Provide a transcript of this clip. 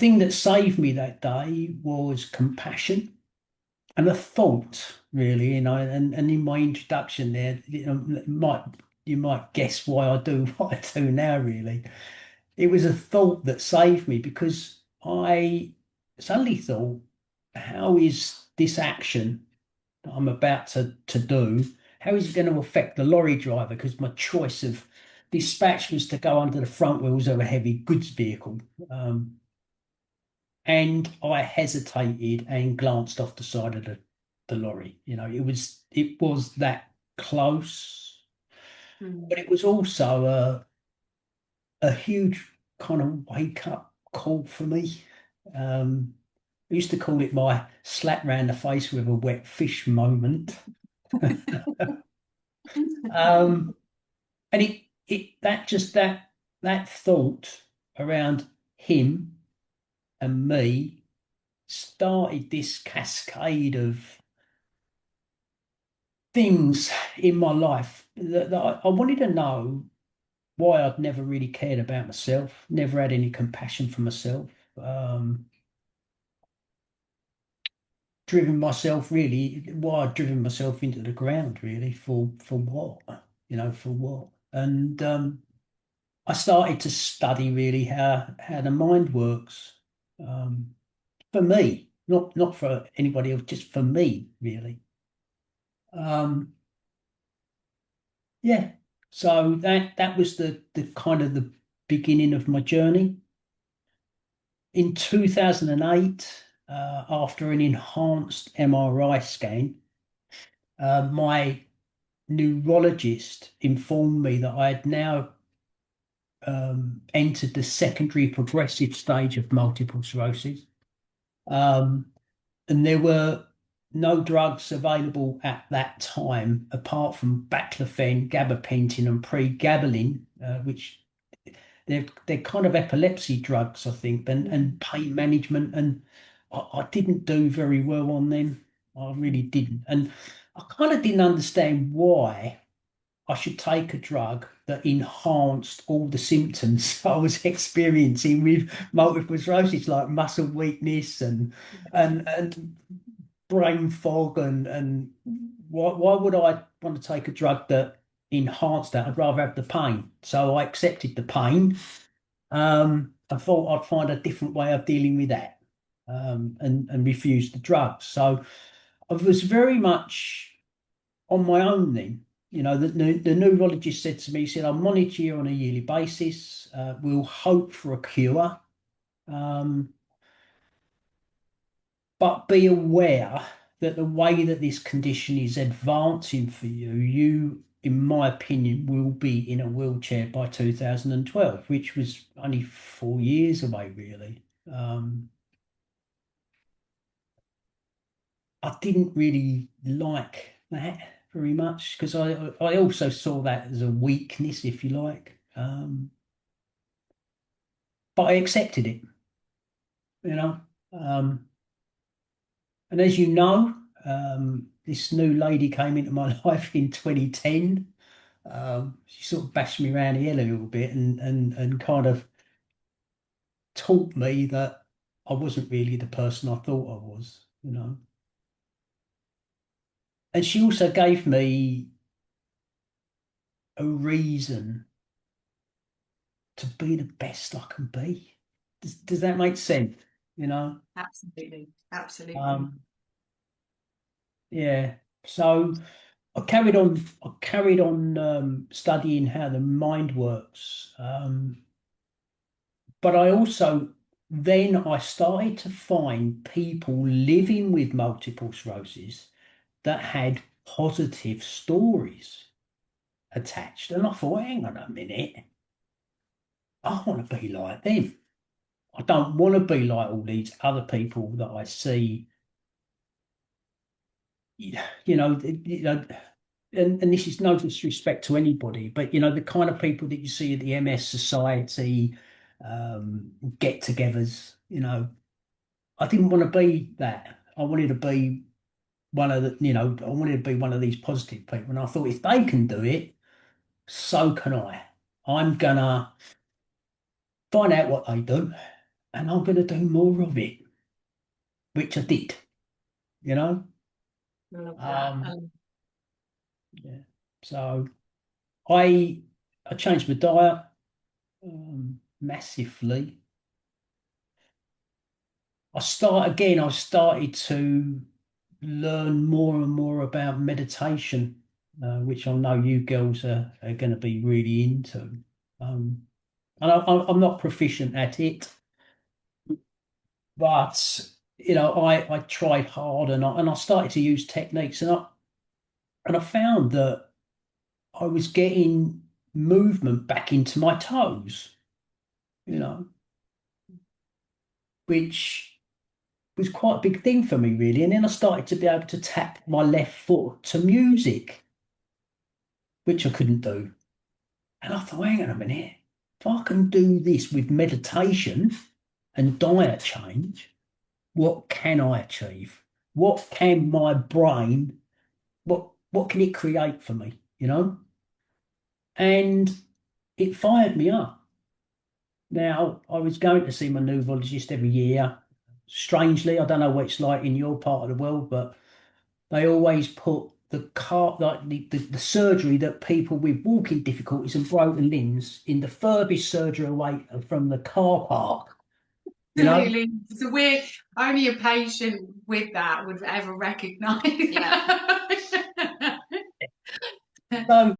thing that saved me that day was compassion and a thought, really. And in my introduction there, you might guess why I do what I do now, really. It was a thought that saved me because I suddenly thought, how is this action that I'm about to do, how is it going to affect the lorry driver? Because my choice of dispatch was to go under the front wheels of a heavy goods vehicle. And I hesitated and glanced off the side of the lorry. It was that close, Mm. but it was also a huge kind of wake up call for me. I used to call it my slap round the face with a wet fish moment. Um, and that thought around him and me started this cascade of things in my life that I wanted to know why I'd never really cared about myself, never had any compassion for myself, driven myself really, why I'd driven myself into the ground really for what, for what. And I started to study really how the mind works, um, for me, not for anybody else, just for me really. Um, yeah. So that was the kind of the beginning of my journey. In 2008, after an enhanced MRI scan, my neurologist informed me that I had now entered the secondary progressive stage of multiple sclerosis. Um, and there were no drugs available at that time apart from baclofen, gabapentin, and pregabalin, which they're kind of epilepsy drugs, I think, and pain management. And I didn't do very well on them. I really didn't, and I kind of didn't understand why I should take a drug that enhanced all the symptoms I was experiencing with multiple sclerosis, like muscle weakness and brain fog and why would I want to take a drug that enhanced that? I'd rather have the pain. So I accepted the pain. I thought I'd find a different way of dealing with that, and refused the drugs. So I was very much on my own then. The neurologist said to me, he said, I'll monitor you on a yearly basis. We'll hope for a cure. Um, but be aware that the way that this condition is advancing for you, in my opinion, will be in a wheelchair by 2012, which was only 4 years away, really. I didn't really like that very much because I also saw that as a weakness, if you like. But I accepted it, you know. Um, and as you know, this new lady came into my life in 2010. She sort of bashed me around the head a little bit and kind of taught me that I wasn't really the person I thought I was. And she also gave me a reason to be the best I can be. Does that make sense? You know? Absolutely. Absolutely. Um, yeah. So I carried on studying how the mind works. But I started to find people living with multiple sclerosis that had positive stories attached. And I thought, hang on a minute, I want to be like them. I don't want to be like all these other people that I see, you know, you know, and this is no disrespect to anybody, but the kind of people that you see at the MS Society, get-togethers, I didn't want to be that. I wanted to be I wanted to be one of these positive people. And I thought if they can do it, so can I. I'm gonna find out what they do. and I'm going to do more of it, which I did, you know. I love that. Um, yeah. So I I changed my diet massively. I started to learn more and more about meditation, which I know you girls are going to be really into. And I'm not proficient at it, but I tried hard and I started to use techniques and I found that I was getting movement back into my toes, you know, which was quite a big thing for me, really. And then I started to be able to tap my left foot to music, which I couldn't do. And I thought, hang on a minute, if I can do this with meditation and diet change, what can I achieve? What can my brain, what can it create for me, you know? And it fired me up. Now, I was going to see my neurologist every year. Strangely, I don't know what it's like in your part of the world, but they always put the car, like the surgery that people with walking difficulties and broken limbs in the furthest surgery away from the car park, you know? Absolutely. So we're only a patient with that would ever recognise. Yeah. So